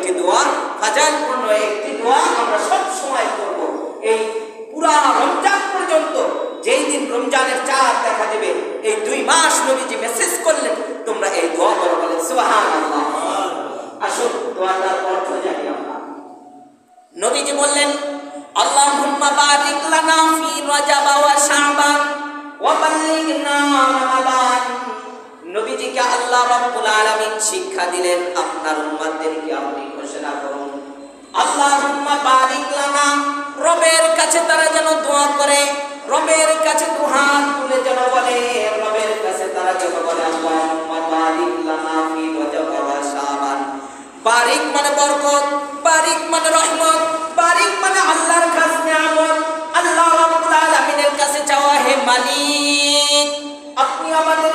একটি দোয়া, ফাজাইলপূর্ণ একটি দোয়া আমরা সব সময় করব। এই পুরা রমজান পর্যন্ত, যেই দিন রমজানের চাঁদ দেখা দেবে, এই 2 মাস নবীজি মেসেজ করলেন তোমরা এই দোয়া করো, বলেন সুবহানাল্লাহ। আসুন দোয়াটার অর্থ জানি আমরা। নবীজি বললেন, আল্লাহুম্মা বারিক লানা ফি রজব ওয়া শাবান ওয়া বাল্লিগনা রমাদান। নবীজিকে আল্লাহ রাব্বুল আলামিন শিক্ষা দিলেন, আপনার উম্মতদেরকে আপনি ঘোষণা করুন, আল্লাহুম্মা বারিক লানা, রবের কাছে তারা যেন দোয়া করে, রবের কাছে দুহাত তুলে যেন বলে, রবের কাছে তারা যেন বলে আল্লাহুম্মা বারিক লানা ফি রজব ওয়া শাবান। বারিক মানে বরকত, বারিক মানে রহমত, বারিক মানে আল্লাহর খাস নিয়ামত। আল্লাহ রাব্বুল আলামিনের কাছে চাওয়া, হে মালিক আপনি আমাদের